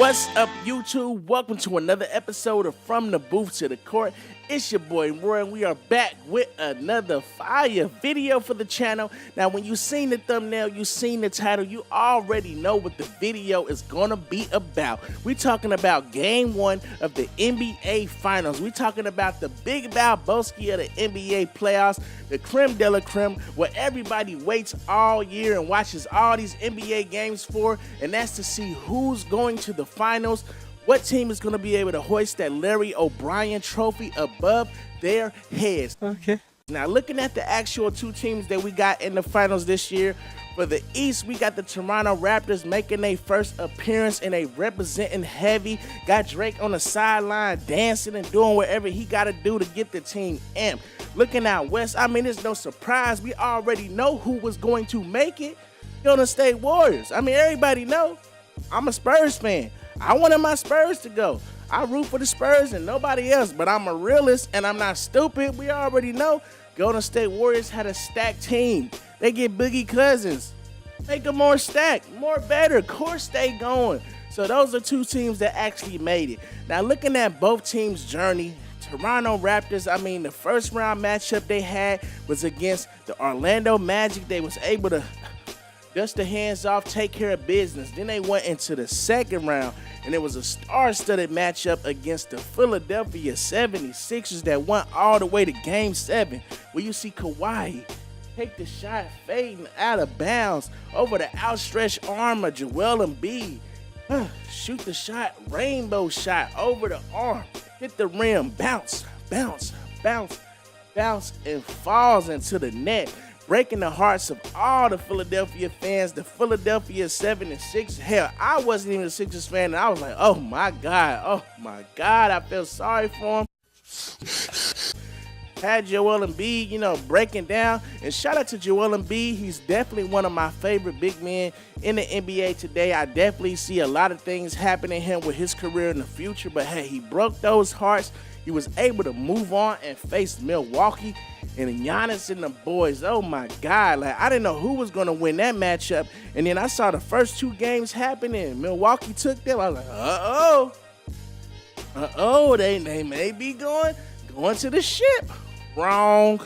What's up, YouTube? Welcome to another episode of From the Booth to the Court. It's your boy Roy, and we are back with another fire video for the channel. Now, when you seen the thumbnail, you seen the title, you already know what the video is gonna be about. We talking about Game 1 of the NBA Finals. We talking about the big Balboski of the NBA playoffs, the creme de la creme, where everybody waits all year and watches all these NBA games for, and that's to see who's going to the finals. What team is going to be able to hoist that Larry O'Brien trophy above their heads? Okay. Now, looking at the actual two teams that we got in the finals this year, for the East, we got the Toronto Raptors making their first appearance, and they representing heavy. Got Drake on the sideline dancing and doing whatever he got to do to get the team amped. Looking out West, I mean, it's no surprise. We already know who was going to make it. Golden State Warriors. I mean, everybody know. I'm a Spurs fan. I wanted my Spurs to go. I root for the Spurs and nobody else, but I'm a realist and I'm not stupid. We already know Golden State Warriors had a stacked team. They get Boogie Cousins. Make them more stacked, more better. Core stay going. So those are two teams that actually made it. Now, looking at both teams' journey, Toronto Raptors, I mean, the first round matchup they had was against the Orlando Magic. They was able to dust the hands off, take care of business. Then they went into the second round, and it was a star-studded matchup against the Philadelphia 76ers that went all the way to Game 7, where you see Kawhi take the shot fading out of bounds over the outstretched arm of Joel Embiid. Shoot the shot, rainbow shot over the arm, hit the rim, bounce, bounce, bounce, bounce, and falls into the net, breaking the hearts of all the Philadelphia fans, the Philadelphia 76ers. Hell, I wasn't even a Sixers fan, and I was like, oh my God, I feel sorry for him. Had Joel Embiid, you know, breaking down, and shout out to Joel Embiid. He's definitely one of my favorite big men in the NBA today. I definitely see a lot of things happening to him with his career in the future, but hey, he broke those hearts. He was able to move on and face Milwaukee and Giannis and the boys. Oh my God, like I didn't know who was going to win that matchup. And then I saw the first two games happening. Milwaukee took them. I was like, they may be going to the ship. Wrong.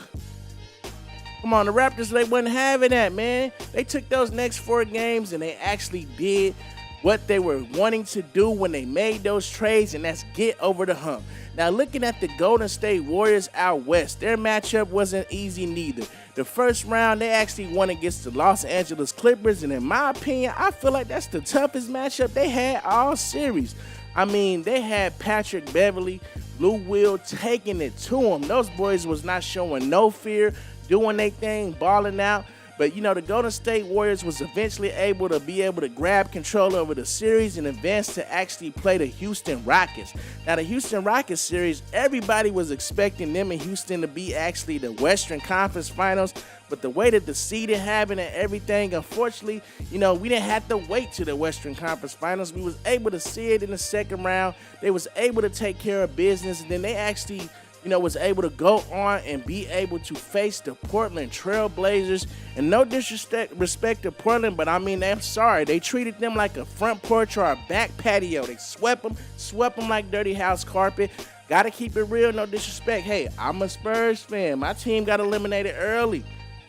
Come on, the Raptors, they wasn't having that, man. They took those next 4 games and they actually did what they were wanting to do when they made those trades, and that's get over the hump. Now, looking at the Golden State Warriors out west, their matchup wasn't easy neither. The first round, they actually won against the Los Angeles Clippers, and in my opinion, I feel like that's the toughest matchup they had all series. I mean, they had Patrick Beverley, Lou Will taking it to them. Those boys was not showing no fear, doing their thing, balling out. But, you know, the Golden State Warriors was eventually able to grab control over the series and advance to actually play the Houston Rockets. Now, the Houston Rockets series, everybody was expecting them in Houston to be actually the Western Conference Finals. But the way that the seeding happened and everything, unfortunately, you know, we didn't have to wait to the Western Conference Finals. We was able to see it in the second round. They was able to take care of business, and then they actually, you know, was able to go on and be able to face the Portland Trail Blazers. And no disrespect to Portland, but I mean, I'm sorry. They treated them like a front porch or a back patio. They swept them like dirty house carpet. Gotta keep it real, no disrespect. Hey, I'm a Spurs fan. My team got eliminated early.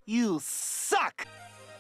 You suck.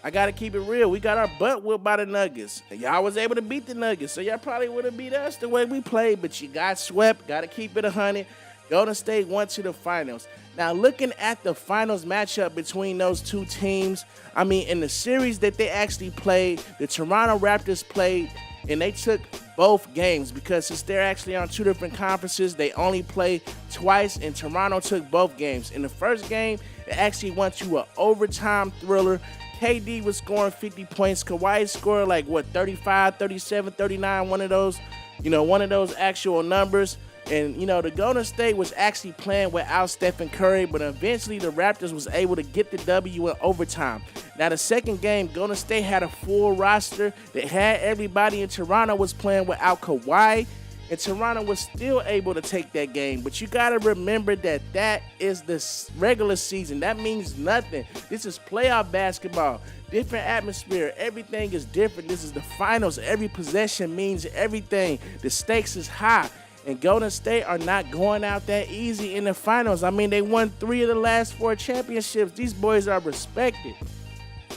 I gotta keep it real. We got our butt whipped by the Nuggets. Y'all was able to beat the Nuggets, so y'all probably would have beat us the way we played, but you got swept. Gotta keep it 100. Golden State went to the finals. Now, looking at the finals matchup between those two teams, I mean, in the series that they actually played, the Toronto Raptors played, and they took both games because since they're actually on 2 different conferences, they only play twice, and Toronto took both games. In the first game, it actually went to an overtime thriller. KD was scoring 50 points. Kawhi scored like, 35, 37, 39, one of those actual numbers. And, you know, the Golden State was actually playing without Stephen Curry, but eventually the Raptors was able to get the W in overtime. Now, the second game, Golden State had a full roster that had everybody, in Toronto was playing without Kawhi. and Toronto was still able to take that game. But you got to remember that that is the regular season. That means nothing. This is playoff basketball. Different atmosphere. Everything is different. This is the finals. Every possession means everything. The stakes is high. And Golden State are not going out that easy in the finals. I mean, they won 3 of the last 4 championships. These boys are respected.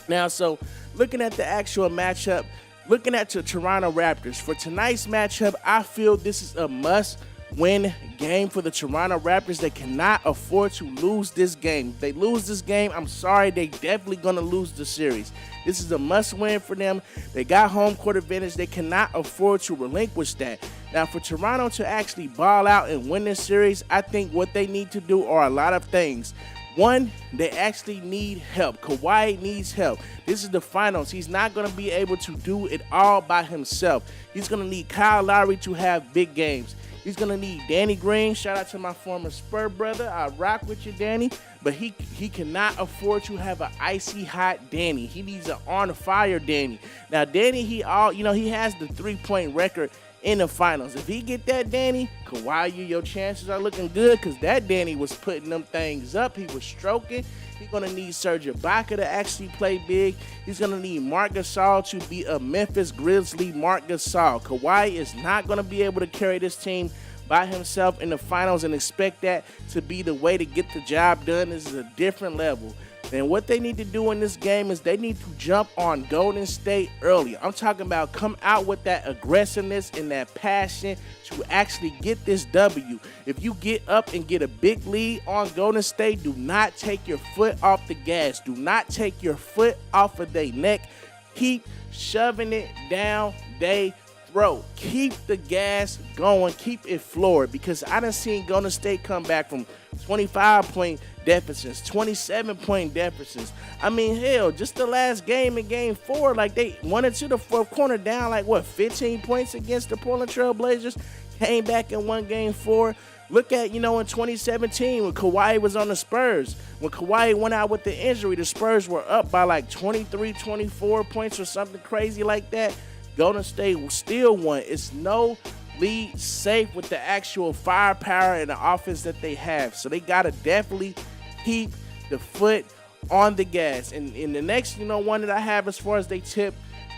Now, so looking at the actual matchup, looking at the Toronto Raptors, for tonight's matchup, I feel this is a must-win game for the Toronto Raptors. They cannot afford to lose this game. If they lose this game, I'm sorry, they definitely going to lose the series. This is a must-win for them. They got home court advantage. They cannot afford to relinquish that. Now, for Toronto to actually ball out and win this series, I think what they need to do are a lot of things. One, they actually need help. Kawhi needs help. This is the finals. He's not going to be able to do it all by himself. He's going to need Kyle Lowry to have big games. He's going to need Danny Green. Shout out to my former Spur brother. I rock with you, Danny. But he cannot afford to have an icy hot Danny. He needs an on fire Danny. Now, Danny, he has the 3-point record in the finals. If he get that Danny, Kawhi, your chances are looking good, because that Danny was putting them things up. He was stroking. He's going to need Serge Ibaka to actually play big. He's going to need Marc Gasol to be a Memphis Grizzly Marc Gasol. Kawhi is not going to be able to carry this team by himself in the finals and expect that to be the way to get the job done. This is a different level. And what they need to do in this game is they need to jump on Golden State early. I'm talking about come out with that aggressiveness and that passion to actually get this W. If you get up and get a big lead on Golden State, do not take your foot off the gas. Do not take your foot off of their neck. Keep shoving it down they throat. Keep the gas going. Keep it floored, because I done seen Golden State come back from 25-point deficits, 27-point deficits. I mean, hell, just the last game in game 4, like they went into the fourth quarter down like 15 points against the Portland Trail Blazers, came back and won game 4. Look at, in 2017 when Kawhi was on the Spurs. When Kawhi went out with the injury, the Spurs were up by like 23, 24 points or something crazy like that. Golden State still won. It's no lead safe with the actual firepower and the offense that they have. So they got to definitely keep the foot on the gas. And in the next, one that I have as far as they tip,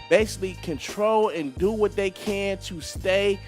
basically control and do what they can to stay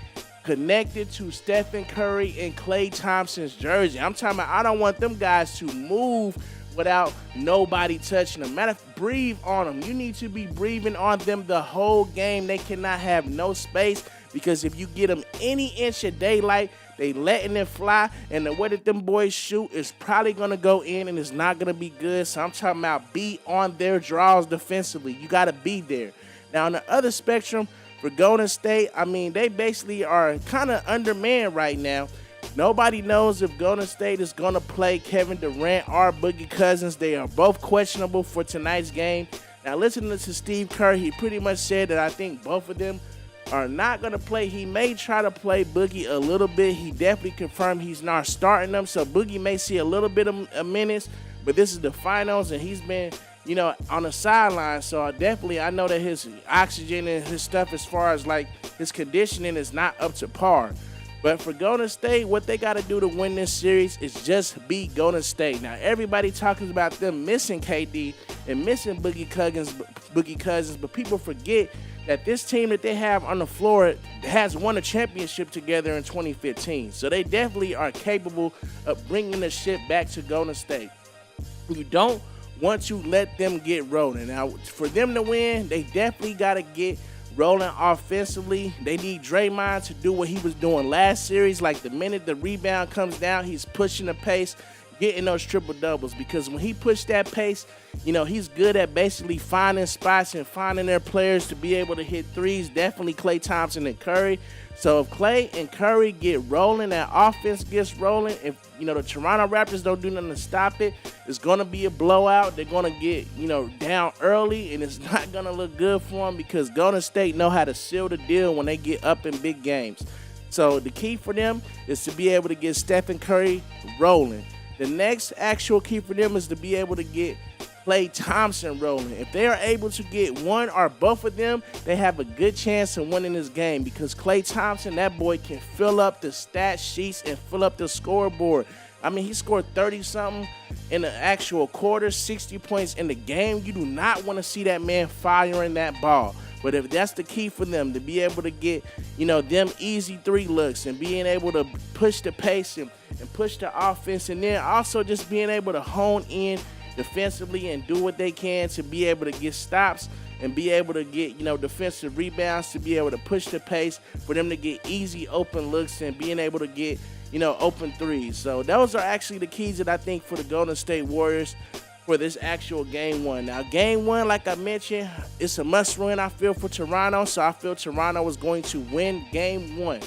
connected to Stephen Curry and Klay Thompson's jersey. I'm talking about, I don't want them guys to move without nobody touching them. Matter of fact, breathe on them. You need to be breathing on them the whole game. They cannot have no space, because if you get them any inch of daylight, they letting it fly, and the way that them boys shoot is probably going to go in, and it's not going to be good. So I'm talking about be on their draws defensively. You got to be there. Now, on the other spectrum, for Golden State, I mean, they basically are kind of undermanned right now. Nobody knows if Golden State is going to play Kevin Durant or Boogie Cousins. They are both questionable for tonight's game. Now, listening to Steve Kerr, he pretty much said that I think both of them are not going to play. He may try to play Boogie a little bit. He definitely confirmed he's not starting them, so Boogie may see a little bit of minutes, but this is the finals, and he's been, on the sideline, so I know that his oxygen and his stuff as far as, like, his conditioning is not up to par. But for Golden State, what they got to do to win this series is just beat Golden State. Now, everybody talking about them missing KD and missing Boogie Cousins, but people forget that this team that they have on the floor has won a championship together in 2015. So they definitely are capable of bringing the shit back to Golden State. You don't want to let them get rolling. Now, for them to win, they definitely got to get rolling offensively. They need Draymond to do what he was doing last series. Like, the minute the rebound comes down, he's pushing the pace, getting those triple doubles, because when he pushed that pace, he's good at basically finding spots and finding their players to be able to hit threes. Definitely Klay Thompson and Curry. So if Klay and Curry get rolling, that offense gets rolling, if the Toronto Raptors don't do nothing to stop it, it's going to be a blowout. They're going to get down early, and it's not going to look good for them, because Golden State know how to seal the deal when they get up in big games. So the key for them is to be able to get Stephen Curry rolling. The next actual key for them is to be able to get Klay Thompson rolling. If they are able to get one or both of them, they have a good chance of winning this game because Klay Thompson, that boy can fill up the stat sheets and fill up the scoreboard. I mean, he scored 30-something in the actual quarter, 60 points in the game. You do not want to see that man firing that ball. But if that's the key for them, to be able to get, them easy 3 looks and being able to push the pace and push the offense, and then also just being able to hone in defensively and do what they can to be able to get stops and be able to get, defensive rebounds, to be able to push the pace, for them to get easy open looks and being able to get, open threes. So those are actually the keys that I think for the Golden State Warriors for this actual game 1. Now, game 1, like I mentioned, it's a must-win, I feel, for Toronto. So I feel Toronto is going to win game 1.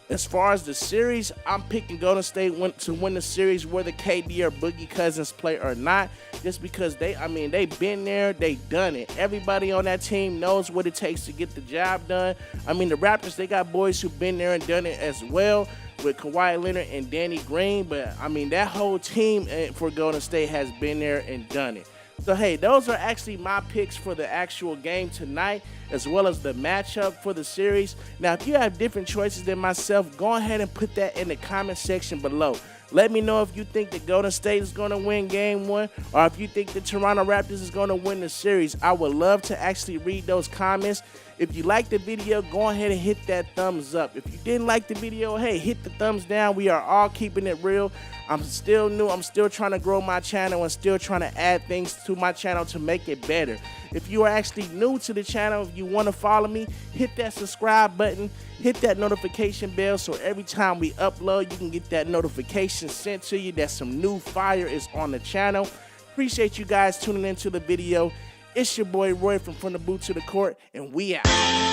As far as the series, I'm picking Golden State to win the series, whether KD or Boogie Cousins play or not, just because they've been there, they've done it. Everybody on that team knows what it takes to get the job done. I mean, the Raptors, they got boys who've been there and done it as well, with Kawhi Leonard and Danny Green, but I mean, that whole team for Golden State has been there and done it. So, hey, those are actually my picks for the actual game tonight, as well as the matchup for the series. Now, if you have different choices than myself, go ahead and put that in the comment section below. Let me know if you think the Golden State is going to win game 1, or if you think the Toronto Raptors is going to win the series. I would love to actually read those comments. If you liked the video, go ahead and hit that thumbs up. If you didn't like the video, hey, hit the thumbs down. We are all keeping it real. I'm still new. I'm still trying to grow my channel and still trying to add things to my channel to make it better. If you are actually new to the channel, if you want to follow me, hit that subscribe button, hit that notification bell, so every time we upload, you can get that notification sent to you that some new fire is on the channel. Appreciate you guys tuning into the video. It's your boy Roy from the Boot to the Court, and we out.